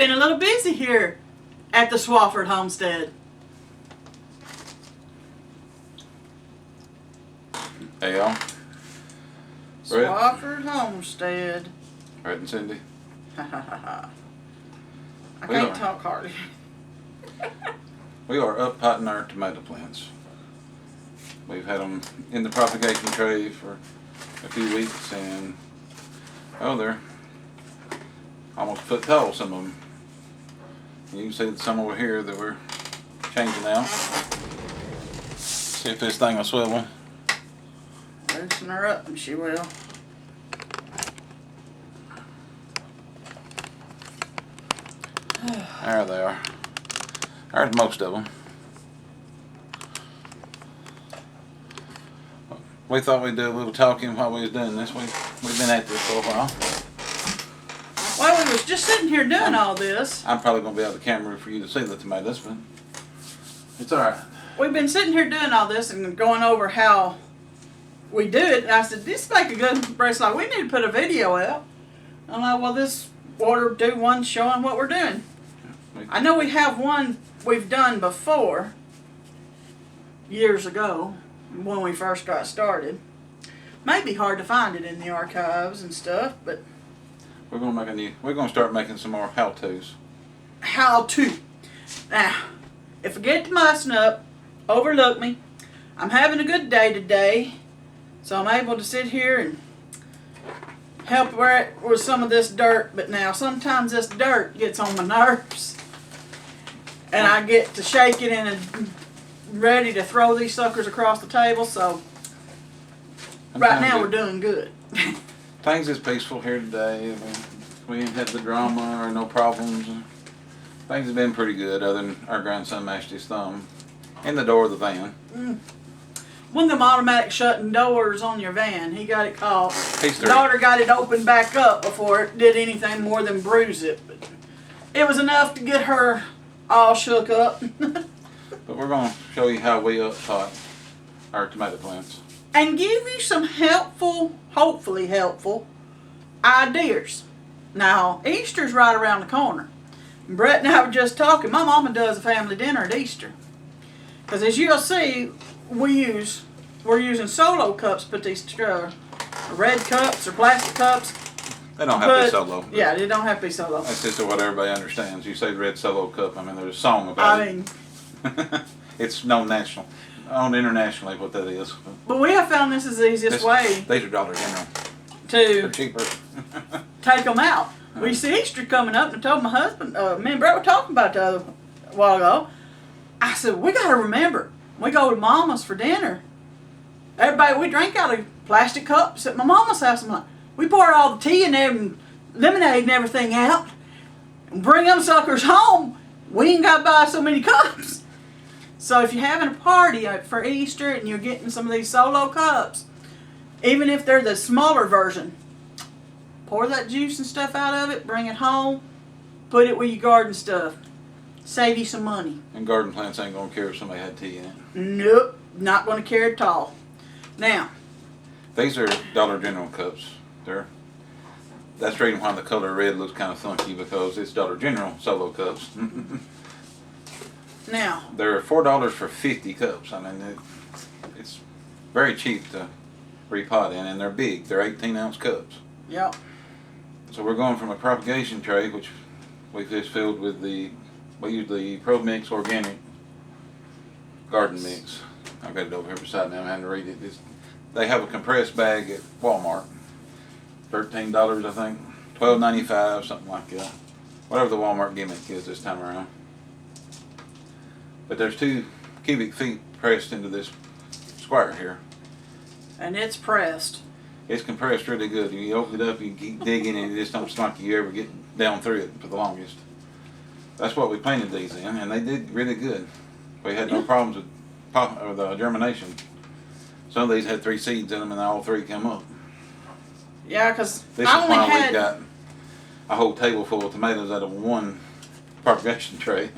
been a little busy here at the Swafford homestead. Hey y'all. Swafford homestead. Brett and Cindy. Ha ha ha ha. I We can't are. talk hardly. We are up potting our tomato plants. We've had them in the propagation tray for a few weeks, and they're almost a foot tall, some of them. You can see some over here that we're changing out. See if this thing will swivel. Loosen her up and she will. There they are. There's most of them. We thought we'd do a little talking while we was doing this. We've been at this for a while. Well, we was just sitting here doing all this. I'm probably going to be out of the camera for you to see the tomatoes, but it's alright. We've been sitting here doing all this and going over how we do it. And I said, this make a good bracelet. We need to put a video out. I'm like, well, this order do one showing what we're doing. I know we have one we've done before, years ago, when we first got started. Might be hard to find it in the archives and stuff, but We're gonna start making some more how-tos. how to. Now, if I get to mussing up, overlook me. I'm having a good day today, so I'm able to sit here and help with some of this dirt. But now, sometimes this dirt gets on my nerves, and I get to shake it and ready to throw these suckers across the table. So right now we're doing good. Things is peaceful here today. We ain't had the drama or no problems. Things have been pretty good, other than our grandson mashed his thumb in the door of the van. One of them automatic shutting doors on your van, he got it caught. He's Daughter got it opened back up before it did anything more than bruise it. But it was enough to get her all shook up. But we're going to show you how we up-pot our tomato plants. And give you some helpful, hopefully helpful, ideas. Now, Easter's right around the corner. Brett and I were just talking. My mama does a family dinner at Easter. Because as you'll see, we're using solo cups to put these together. Red cups or plastic cups. They don't have to be solo. Yeah, they don't have to be solo. That's just what everybody understands. You say red solo cup, I mean, there's a song about it. It's known internationally what that is. But we have found this is the easiest way These are Dollar General. to They're cheaper. take them out. We see Easter coming up, and I told my husband, me and Brett were talking about it a while ago. I said, we got to remember, we go to Mama's for dinner. Everybody, we drink out of plastic cups at my mama's house. I'm like, we pour all the tea and lemonade and everything out, and bring them suckers home. We ain't got to buy so many cups. So if you're having a party for Easter and you're getting some of these solo cups, even if they're the smaller version, pour that juice and stuff out of it, bring it home, put it with your garden stuff. Save you some money. And garden plants ain't going to care if somebody had tea in it. Nope, not going to care at all. Now, These are Dollar General cups. That's the reason why the color red looks kind of funky, because it's Dollar General solo cups. now, They're $4 for 50 cups. I mean, it's very cheap to repot in, and they're big. They're 18-ounce cups. yep. So we're going from a propagation tray, which we just filled with we use the Pro Mix Organic Garden Mix. I've got it over here beside me. I'm having to read it. They have a compressed bag at Walmart. $13, I think. $12.95, something like that. Whatever the Walmart gimmick is this time around. But there's 2 cubic feet pressed into this square here. And it's pressed. It's compressed really good. You open it up, you keep digging, and it just don't seem like you ever get down through it for the longest. That's what we planted these in, and they did really good. We had no problems with germination. Some of these had 3 seeds in them, and all 3 come up. Yeah, because This I is only why had... we've got a whole table full of tomatoes out of one propagation tray.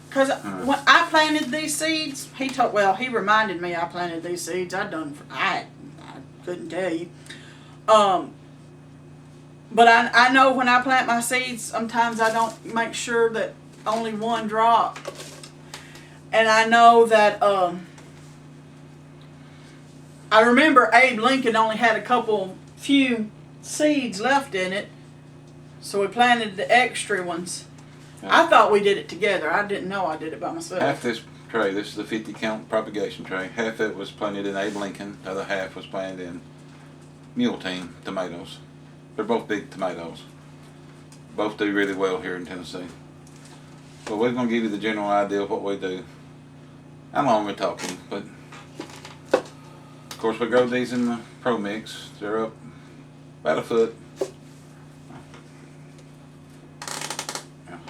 Because when I planted these seeds, he reminded me I planted these seeds. I couldn't tell you. But I know when I plant my seeds, sometimes I don't make sure that only one drop. And I know that I remember Abe Lincoln only had a few seeds left in it, so we planted the extra ones. Yeah. I thought we did it together. I didn't know I did it by myself. Half this tray, this is the 50 count propagation tray, half of it was planted in Abe Lincoln, the other half was planted in Mule Team tomatoes. They're both big tomatoes. Both do really well here in Tennessee. But we're going to give you the general idea of what we do. How long we're talking, but of course we grow these in the Pro Mix. They're up about a foot.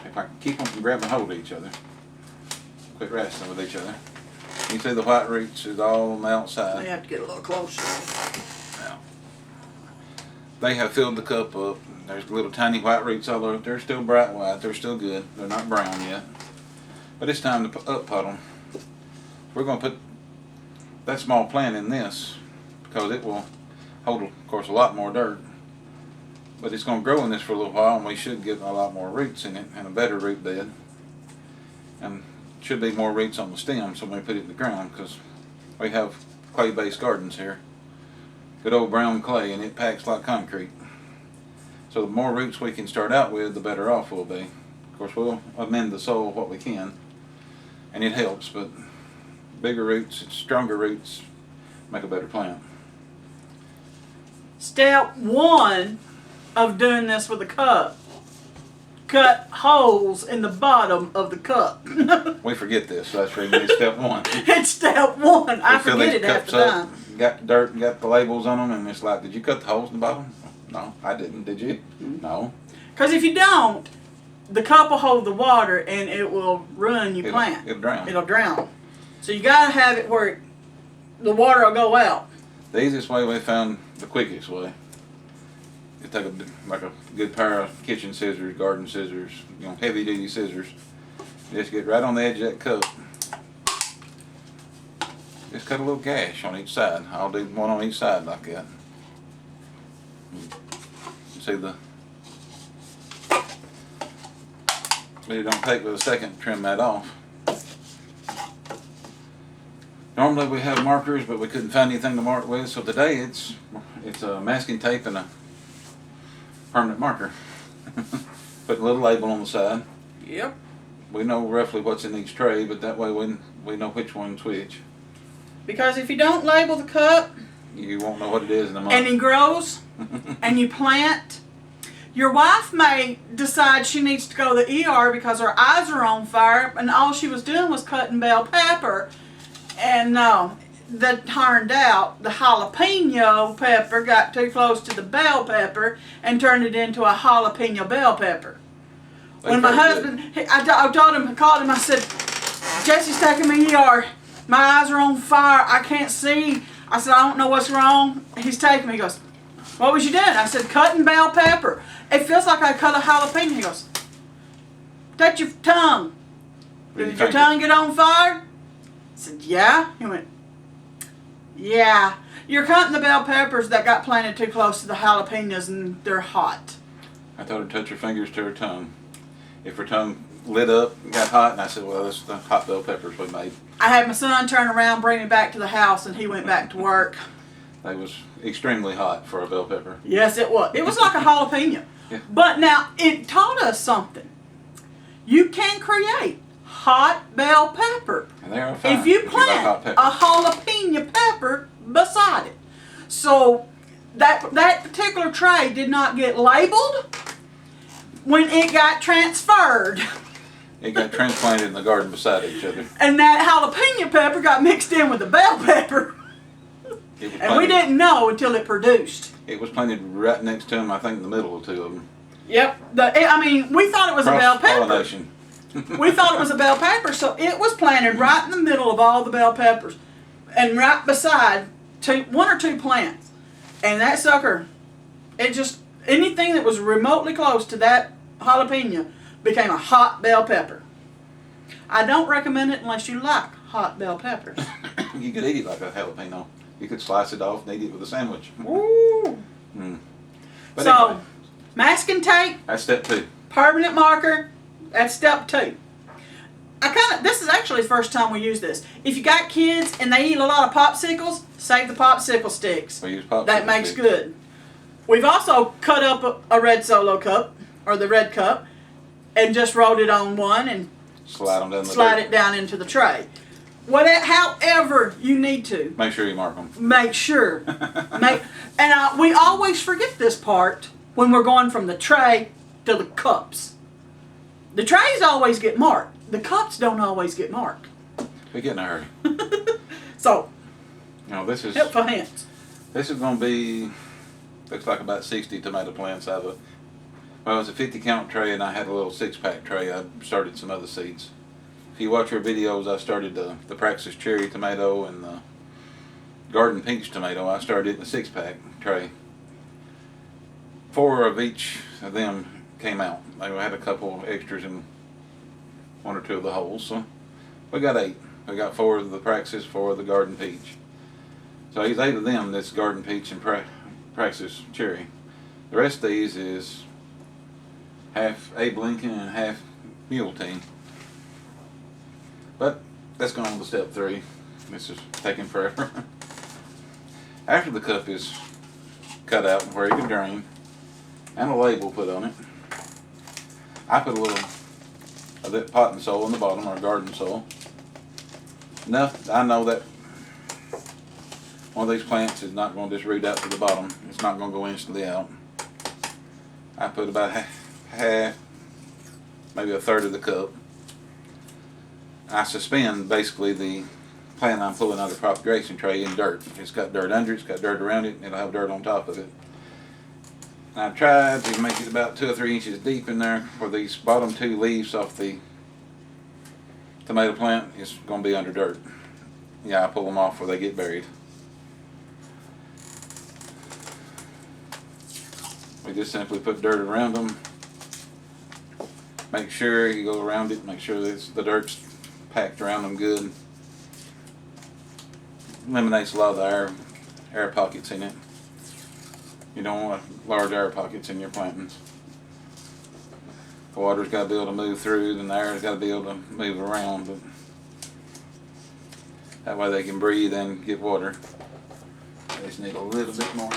If I can keep them from grabbing hold of each other, quit wrestling with each other. You see the white roots is all on the outside. You have to get a little closer. Now, they have filled the cup up. There's little tiny white roots all over. They're still bright white. They're still good. They're not brown yet. But it's time to up pot them. We're going to put that small plant in this because it will hold, of course, a lot more dirt. But it's going to grow in this for a little while, and we should get a lot more roots in it and a better root bed. And should be more roots on the stem so when we put it in the ground, because we have clay-based gardens here. Good old brown clay, and it packs like concrete. So the more roots we can start out with, the better off we'll be. Of course, we'll amend the soil what we can, and it helps, but bigger roots, stronger roots make a better plant. Step one of doing this with a cup. Cut holes in the bottom of the cup. We forget this, so that's really step one. It's step one. I We fill forget these it half cups the up, time. got dirt and got the labels on them, and it's like, did you cut the holes in the bottom? No, I didn't. Did you? No. Because if you don't, the cup will hold the water and it will ruin your plant. It'll drown. It'll drown. So you got to have it where the water will go out. The easiest way we found, the quickest way, you take a good pair of kitchen scissors, garden scissors, heavy duty scissors. Just get right on the edge of that cup. Just cut a little gash on each side. I'll do one on each side like that. See but it don't take but a second to trim that off. Normally we have markers, but we couldn't find anything to mark with, so today it's a masking tape and a permanent marker. Put a little label on the side. Yep. We know roughly what's in each tray, but that way we know which one's which. Because if you don't label the cup, You won't know what it is in a month. and it grows, and you plant, your wife may decide she needs to go to the ER because her eyes are on fire, and all she was doing was cutting bell pepper. And no, that turned out the jalapeno pepper got too close to the bell pepper and turned it into a jalapeno bell pepper. When my husband, I told him, I called him, I said, Jesse's taking me to the ER. My eyes are on fire. I can't see. I said, I don't know what's wrong. He's taking me. He goes, what was you doing? I said, cutting bell pepper. It feels like I cut a jalapeno. He goes, touch your tongue. Did your tongue get on fire? I said, yeah. He went, yeah. You're cutting the bell peppers that got planted too close to the jalapenos and they're hot. I told her to touch her fingers to her tongue. If her tongue lit up and got hot, and I said, well, that's the hot bell peppers we made. I had my son turn around, bring me back to the house, and he went back to work. They was extremely hot for a bell pepper. Yes, it was. It was like a jalapeno. Yeah. But now, it taught us something. You can create hot bell pepper And they are fine if you like plant hot pepper. a jalapeno pepper beside it. So that particular tray did not get labeled when it got transferred. It got transplanted in the garden beside each other. And that jalapeno pepper got mixed in with the bell pepper. And we didn't know until it produced. It was planted right next to them, I think in the middle of two of them. Yep. We thought it was a bell pepper. Cross-pollination. We thought it was a bell pepper, so it was planted right in the middle of all the bell peppers. And right beside one or two plants. And that sucker, anything that was remotely close to that jalapeno became a hot bell pepper. I don't recommend it unless you like hot bell peppers. You could eat it like a jalapeno. You could slice it off and eat it with a sandwich. Ooh. Mm. But So, anyway, Masking tape, That's step 2. permanent marker, that's step 2. This is actually the first time we use this. If you got kids and they eat a lot of popsicles, save the popsicle sticks. We use popsicle That makes sticks. good. We've also cut up a red Solo cup, or the red cup, and just rolled it on one and Slide them down the slide dirt. it down into the tray. However you need to. Make sure you mark them. Make sure. We always forget this part when we're going from the tray to the cups. The trays always get marked. The cups don't always get marked. We get in a hurry. So, This is helpful hints. This is going to be, looks like about 60 tomato plants out of it. Well, it's a 50 count tray, and I had a little 6-pack tray. I started some other seeds. If you watch our videos, I started the Praxis cherry tomato and the garden peach tomato. I started it in a 6-pack tray. 4 of each of them came out. They had a couple extras in 1 or 2 of the holes, so we got 8. We got 4 of the Praxis, 4 of the garden peach. So he's 8 of them, this garden peach and Praxis cherry. The rest of these is half Abe Lincoln and half Mule Team. But let's go on to step 3. This is taking forever. After the cup is cut out where you can drain, and a label put on it, I put a little of that potting soil in the bottom, or garden soil. Enough, I know that one of these plants is not going to just root out to the bottom. It's not going to go instantly out. I put about half, maybe a third of the cup. I suspend basically the plant I'm pulling out of the propagation tray in dirt. It's got dirt under it, it's got dirt around it, and it'll have dirt on top of it. And I tried to make it about 2 or 3 inches deep in there where these bottom 2 leaves off the tomato plant is going to be under dirt. Yeah, I pull them off where they get buried. We just simply put dirt around them. Make sure you go around it, make sure that the dirt's packed around them good. Eliminates a lot of the air pockets in it. You don't want large air pockets in your plantings. The water's got to be able to move through, and the air's got to be able to move around. But that way they can breathe and get water. They just need a little bit more.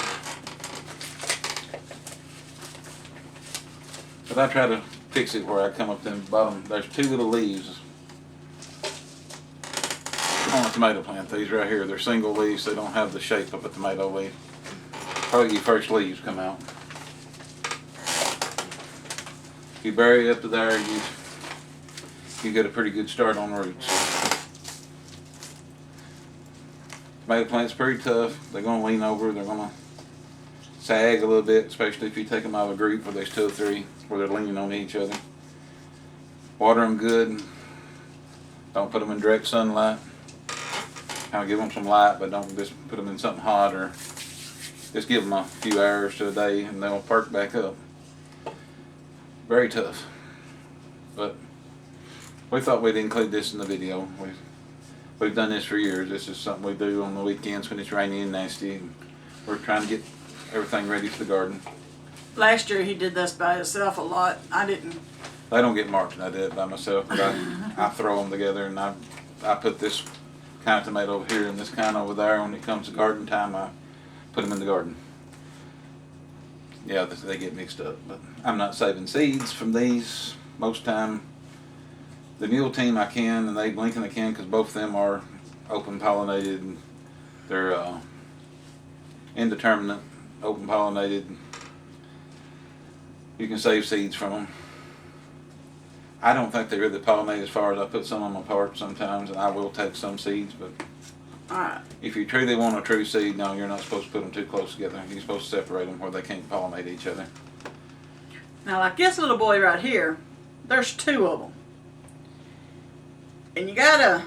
But I try to fix it where I come up to the bottom. There's 2 little leaves on a tomato plant. These right here, they're single leaves. They don't have the shape of a tomato leaf. Probably your first leaves come out. If you bury it up to there, you get a pretty good start on roots. Tomato plant's pretty tough. They're going to lean over. They're going to sag a little bit, especially if you take them out of a group where there's 2 or 3 where they're leaning on each other. Water them good. Don't put them in direct sunlight. Kind of give them some light, but don't just put them in something hot, or just give them a few hours to a day and they'll perk back up. Very tough. But we thought we'd include this in the video. We've done this for years. This is something we do on the weekends when it's rainy and nasty. And we're trying to get everything ready for the garden. Last year he did this by himself a lot. I didn't. They don't get marked, and I did it by myself. But I throw them together, and I put this kind of tomato over here and this kind over there. When it comes to garden time, I put them in the garden. Yeah, they get mixed up, but I'm not saving seeds from these most time. The Mule Team I can, and the Abe Lincoln I can, because both of them are open pollinated. They're indeterminate, open pollinated. You can save seeds from them. I don't think they really pollinate as far as I put some of them apart sometimes, and I will take some seeds, but Alright. if you truly want a true seed, no, you're not supposed to put them too close together. You're supposed to separate them where they can't pollinate each other. Now, like this little boy right here, there's 2 of them. And you gotta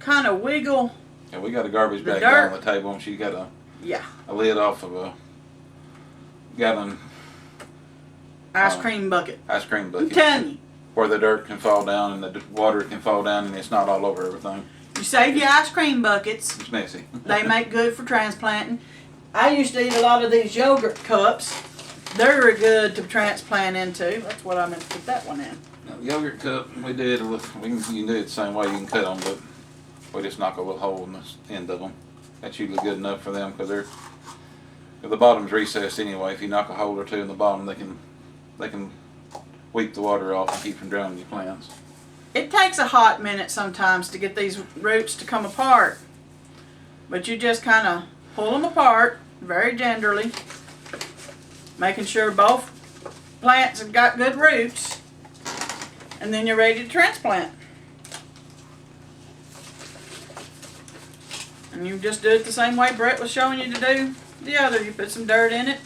kind of wiggle. Yeah, we got a garbage The bag dirt. down on the table, and she got Yeah. a lid off of a gallon Ice cream bucket. ice cream I'm bucket telling you. where the dirt can fall down and the water can fall down, and it's not all over everything. You save your ice cream buckets. It's messy. They make good for transplanting. I used to eat a lot of these yogurt cups, They're good to transplant into. That's what I meant to put that one in. Now, the yogurt cup, we did, you can do it the same way, you can cut them, but we just knock a little hole in the end of them. That's usually good enough for them, because the bottom's recessed anyway. If you knock a hole or two in the bottom, they can weep the water off and keep from drowning your plants. It takes a hot minute sometimes to get these roots to come apart. But you just kind of pull them apart very gingerly, making sure both plants have got good roots, and then you're ready to transplant. And you just do it the same way Brett was showing you to do the other. You put some dirt in it,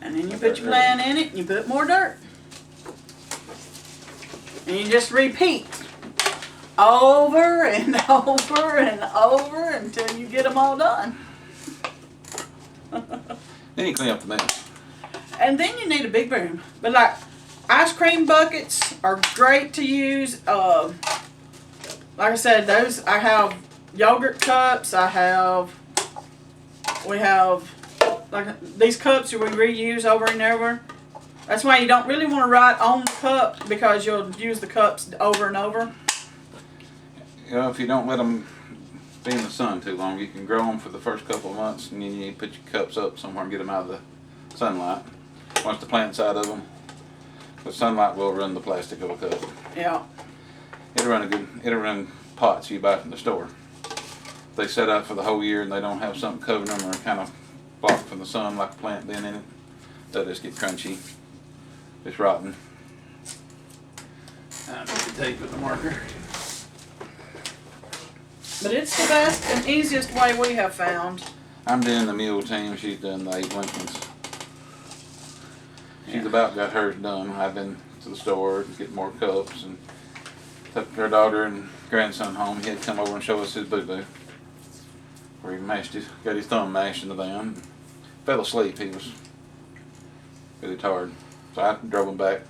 and then you put your plant in it, and you put more dirt. And you just repeat over and over and over until you get them all done. Then you clean up the mess. And then you need a big broom. But like ice cream buckets are great to use. Like I said, those I have yogurt cups. We have like these cups that we reuse over and over. That's why you don't really want to write on the cup, because you'll use the cups over and over. You know, if you don't let them be in the sun too long, you can grow them for the first couple of months, and then you need to put your cups up somewhere and get them out of the sunlight. Once the plant's out of them, the sunlight will run the plastic of a cup. Yeah. It'll run pots you buy from the store. If they set out for the whole year and they don't have something covering them or kind of blocked from the sun like a plant been in it, they'll just get crunchy. It's rotten. I put the tape with the marker. But it's the best and easiest way we have found. I'm doing the mule team. She's doing the 8 Lincolns. She's about got hers done. I've been to the store to get more cups and took her daughter and grandson home. He had to come over and show us his boo-boo, where he got his thumb mashed in the van. Fell asleep. He was really tired. So I drove them back.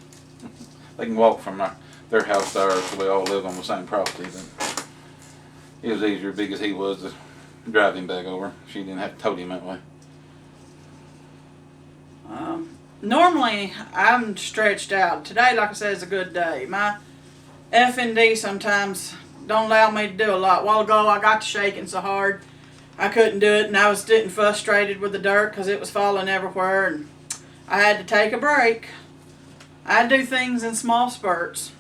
They can walk from their house to ours, so we all live on the same property. But it was easier, big as he was, to drive him back over. She didn't have to tote him that way. Normally, I'm stretched out. Today, like I said, is a good day. My F&D sometimes don't allow me to do a lot. A while ago, I got to shaking so hard, I couldn't do it, and I was getting frustrated with the dirt because it was falling everywhere, and I had to take a break. I do things in small spurts.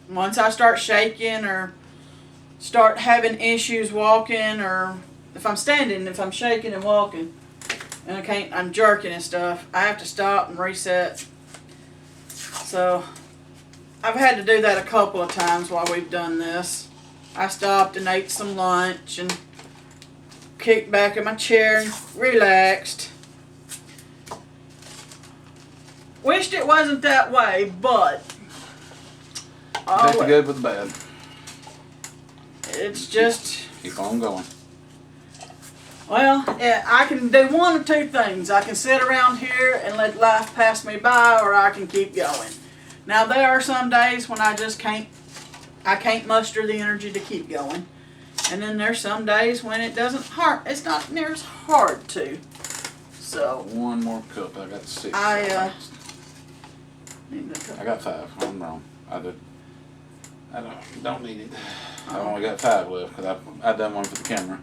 Once I start shaking or start having issues walking, or if I'm standing, if I'm shaking and walking, and I'm jerking and stuff, I have to stop and reset. So I've had to do that a couple of times while we've done this. I stopped and ate some lunch and kicked back in my chair and relaxed. Wished it wasn't that way, but Take the good with the bad. It's just Keep on going. Well, yeah, I can do one of two things. I can sit around here and let life pass me by, or I can keep going. Now, there are some days when I just can't muster the energy to keep going. And then there's some days when it's not near as hard to. So One more cup. I got 6. I got 5. I'm wrong. I don't need it. I've only got 5 left because I done one for the camera.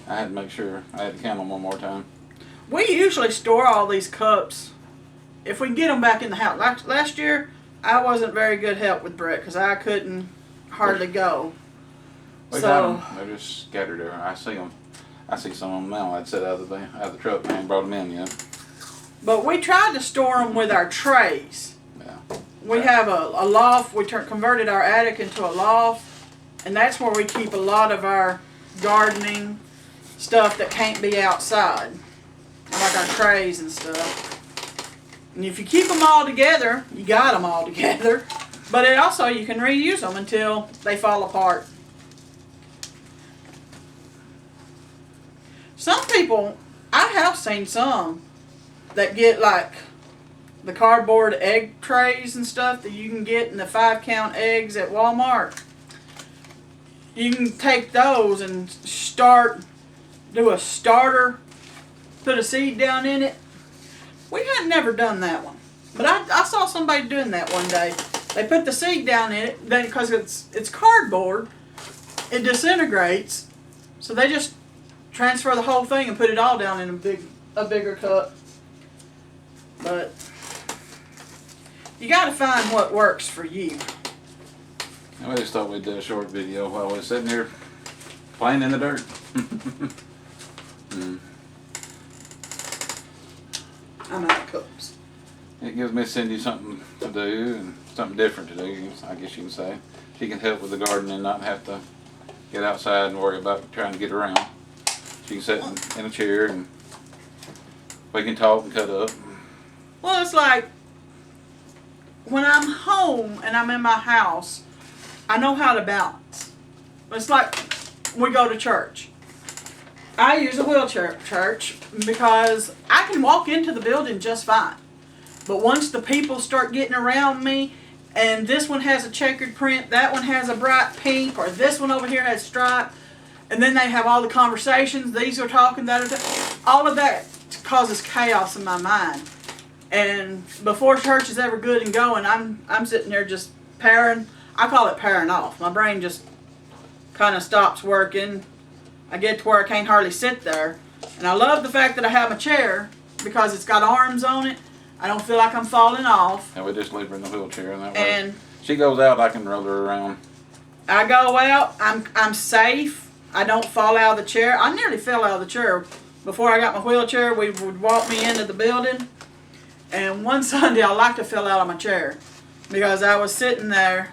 I had to make sure I had to count them one more time. We usually store all these cups if we can get them back in the house. Last year, I wasn't very good help with Brett because I couldn't hardly go. We got them. They're just scattered there. I see them. I see some of them now. I'd set out of the truck. I ain't brought them in yet. But we tried to store them with our trays. Yeah. We have a loft. We converted our attic into a loft, and that's where we keep a lot of our gardening stuff that can't be outside, like our trays and stuff. And if you keep them all together, you got them all together. But it also, you can reuse them until they fall apart. Some people, I have seen some that get like the cardboard egg trays and stuff that you can get in the 5-count eggs at Walmart. You can take those and do a starter put a seed down in it. We had never done that one. But I saw somebody doing that one day. They put the seed down in it, then because it's cardboard, it disintegrates. So they just transfer the whole thing and put it all down in a bigger cup. But you got to find what works for you. I just thought we'd do a short video while we're sitting here playing in the dirt. I'm out of cups. It gives Miss Cindy something to do and something different to do, I guess you can say. She can help with the garden and not have to get outside and worry about trying to get around. She can sit in a chair and we can talk and cut up. Well, it's like when I'm home and I'm in my house, I know how to balance. It's like we go to church. I use a wheelchair at church because I can walk into the building just fine. But once the people start getting around me, and this one has a checkered print, that one has a bright pink, or this one over here has stripe, and then they have all the conversations, these are talking, all of that causes chaos in my mind. And before church is ever good and going, I'm sitting there just pairing. I call it pairing off. My brain just kind of stops working. I get to where I can't hardly sit there. And I love the fact that I have a chair because it's got arms on it. I don't feel like I'm falling off. And we just leave her in the wheelchair and that And way. She goes out, I can roll her around. I go out, I'm safe. I don't fall out of the chair. I nearly fell out of the chair. Before I got my wheelchair, we would walk me into the building. And one Sunday I like to fell out of my chair because I was sitting there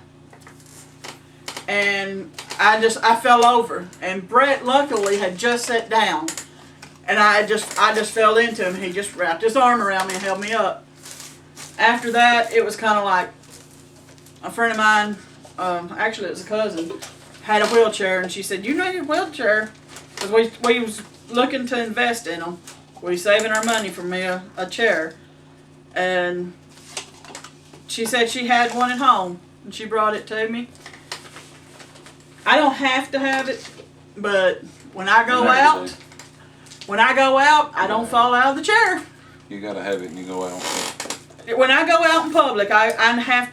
and I fell over, and Brett luckily had just sat down, and I just fell into him. He just wrapped his arm around me and held me up. After that, it was kind of like a friend of mine, actually it was a cousin, had a wheelchair, and she said, "You need a wheelchair," because we was looking to invest in them. We saving our money for me a chair, and she said she had one at home, and she brought it to me. I don't have to have it, but when I go out, I don't fall out of the chair. You gotta have it when you go out. When I go out in public, I have.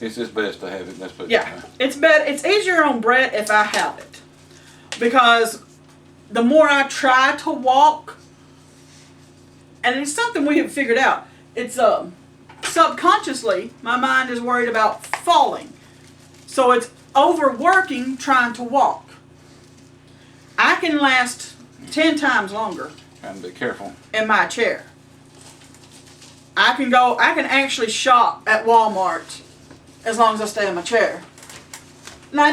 It's just best to have it. Let's put it Yeah, it's better. It's easier on Brett if I have it, because the more I try to walk, and it's something we have figured out. It's subconsciously my mind is worried about falling. So it's overworking trying to walk. I can last 10 times longer. Trying to be careful. In my chair. I can actually shop at Walmart as long as I stay in my chair. Now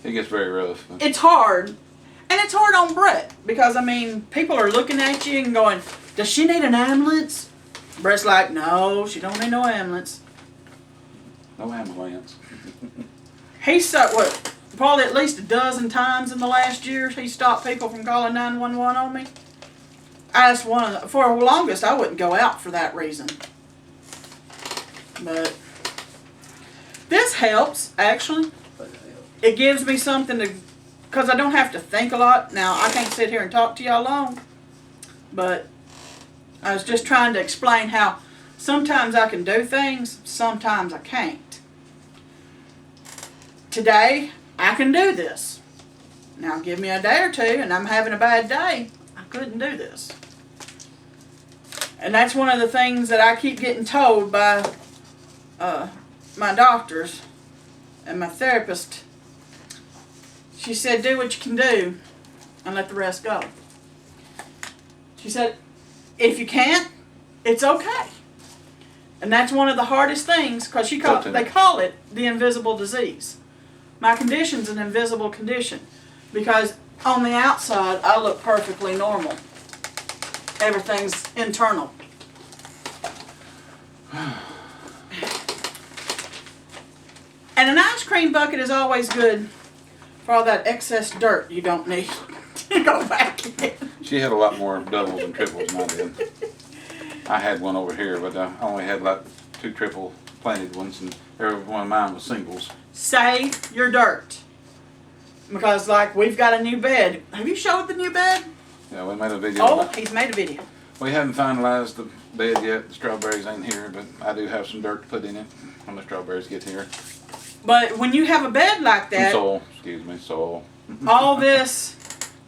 It gets very rough. it's hard. And it's hard on Brett because, people are looking at you and going, "Does she need an ambulance?" Brett's like, "No, she don't need no ambulance." No ambulance. He's probably at least a dozen times in the last year he stopped people from calling 911 on me. For the longest, I wouldn't go out for that reason. But this helps, actually. It gives me something because I don't have to think a lot. Now, I can't sit here and talk to y'all long, but I was just trying to explain how sometimes I can do things, sometimes I can't. Today, I can do this. Now, give me a day or two, and I'm having a bad day. I couldn't do this. And that's one of the things that I keep getting told by my doctors and my therapist. She said, "Do what you can do and let the rest go." She said, "If you can't, it's okay." And that's one of the hardest things because they call it the invisible disease. My condition's an invisible condition because on the outside I look perfectly normal. Everything's internal. And an ice cream bucket is always good for all that excess dirt you don't need to go back in. She had a lot more doubles and triples than I did. I had one over here, but I only had like 2 triple planted ones, and every one of mine was singles. Save your dirt. Because like we've got a new bed. Have you showed the new bed? Yeah, we made a video. Oh, he's made a video. We haven't finalized the bed yet. The strawberries ain't here, but I do have some dirt to put in it when the strawberries get here. But when you have a bed like that, Soil. all this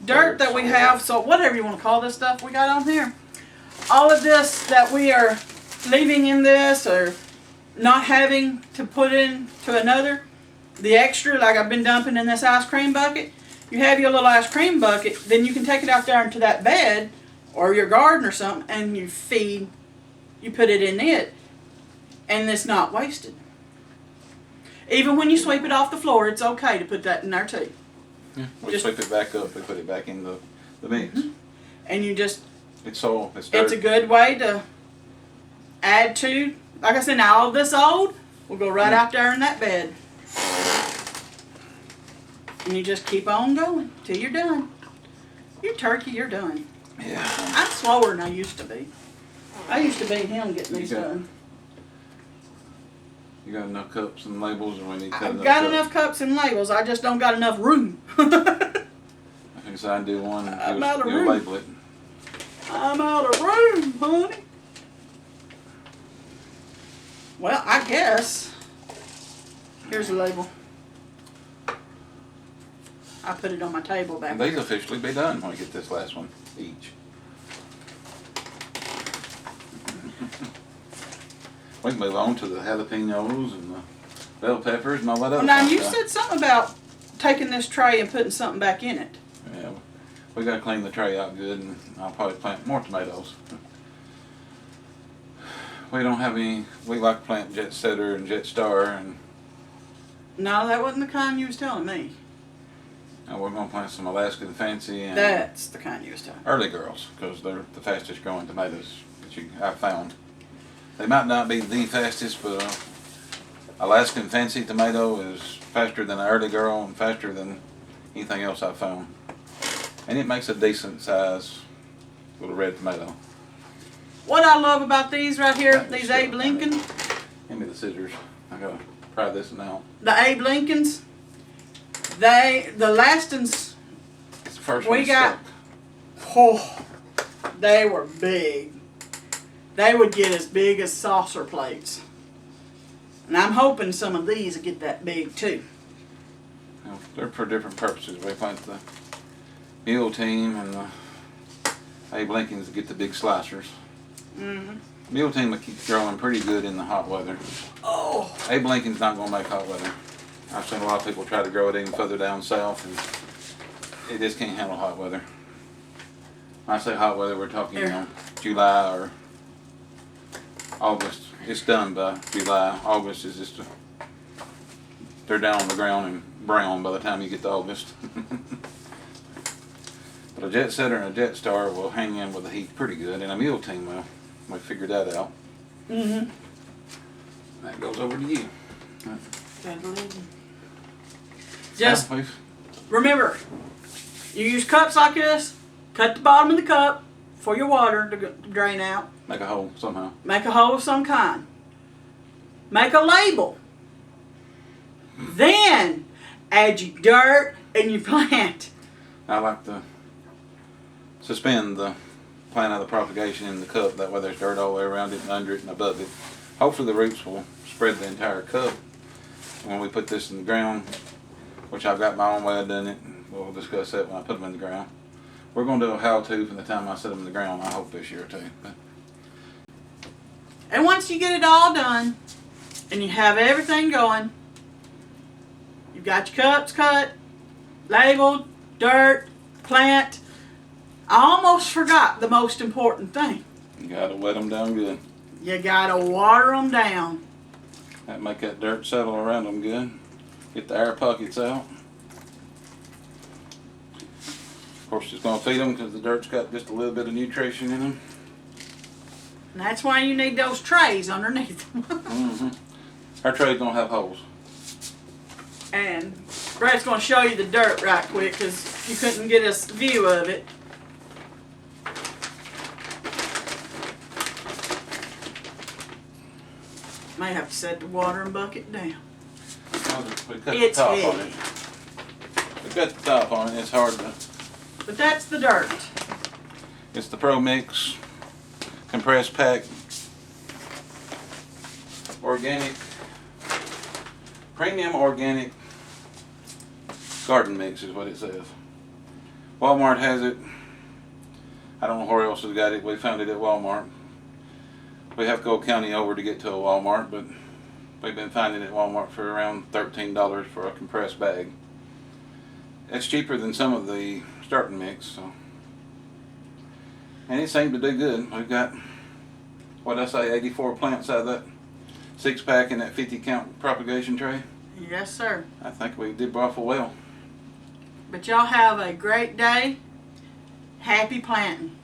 dirt that we have, so whatever you want to call this stuff we got on here, all of this that we are leaving in this or not having to put into another, the extra, like I've been dumping in this ice cream bucket, you have your little ice cream bucket, then you can take it out there into that bed or your garden or something, and you put it in it, and it's not wasted. Even when you sweep it off the floor, it's okay to put that in there too. Yeah, we sweep it back up, we put it back in the mix. Mm-hmm. And you just... It's soil, it's dirt. It's a good way to add to, like I said, now all this old will go right out there in that bed. And you just keep on going till you're done. You're turkey, you're done. Yeah. I'm slower than I used to be. I used to beat him getting these done. You got enough cups and labels, or we need to cut I've got enough cups and labels, I just don't got enough room. I think so. I can do one and I'm out of room. label it. I'm out of room, honey. Well, I guess. Here's the label. I put it on my table back And there. these officially be done when we get this last one each. We can move on to the jalapenos and the bell peppers and all that other Well, now fun you stuff. said something about taking this tray and putting something back in it. Yeah, we gotta clean the tray out good, and I'll probably plant more tomatoes. We don't have any. We like to plant Jet Setter and Jet Star, and No, that wasn't the kind you was telling me. we're gonna plant some Alaskan Fancy and That's the kind you was telling me. Early Girls, because they're the fastest growing tomatoes that I've found. They might not be the fastest, but Alaskan Fancy tomato is faster than an Early Girl and faster than anything else I've found. And it makes a decent size little red tomato. What I love about these right here, these Abe Lincoln, Give me the scissors. I gotta pry this one out. the Abe Lincolns, the lastings It's the first we one got, stuck. oh, they were big. They would get as big as saucer plates. And I'm hoping some of these will get that big too. Well, they're for different purposes. We plant the Mule Team and the Abe Lincolns to get the big slicers. Mm-hmm. Mule Team will keep growing pretty good in the hot weather. Oh, Abe Lincoln's not going to make hot weather. I've seen a lot of people try to grow it even further down south, and it just can't handle hot weather. When I say hot weather, we're talking July or August. It's done by July. August is just they're down on the ground and brown by the time you get to August. But a Jet Setter and a Jet Star will hang in with the heat pretty good, and a Mule Team will. We figured that out. mm-hmm. That goes over to you. Just Now, we've- remember, you use cups like this, cut the bottom of the cup for your water to drain out. make a hole somehow. Make a hole of some kind. Make a label. Then add your dirt and your plant. I like to suspend the plant of the propagation in the cup. That way there's dirt all the way around it and under it and above it. Hopefully the roots will spread the entire cup. When we put this in the ground, which I've got my own way of doing it, we'll discuss that when I put them in the ground. We're going to do a how-to from the time I set them in the ground, I hope this year too. But And once you get it all done and you have everything going, you've got your cups cut, labeled, dirt, plant. I almost forgot the most important thing. you got to wet them down good. You gotta water them down. That make that dirt settle around them good. Get the air pockets out. Of course, it's going to feed them because the dirt's got just a little bit of nutrition in them. And that's why you need those trays underneath them. Mm-hmm. Our trays don't have holes. And Brad's gonna show you the dirt right quick because you couldn't get a view of it. May have to set the watering bucket down. We cut It's the top heavy. on it. We got the top on it. It's hard to. But that's the dirt. It's the Pro Mix compressed pack organic, premium organic garden mix is what it says. Walmart has it. I don't know where else has got it. We found it at Walmart. We have to go county over to get to a Walmart, but we've been finding it at Walmart for around $13 for a compressed bag. It's cheaper than some of the starting mix, so. And it seemed to do good. We've got, what I say, 84 plants out of that 6-pack in that 50 count propagation tray. Yes, sir. I think we did awful well. But y'all have a great day. Happy planting.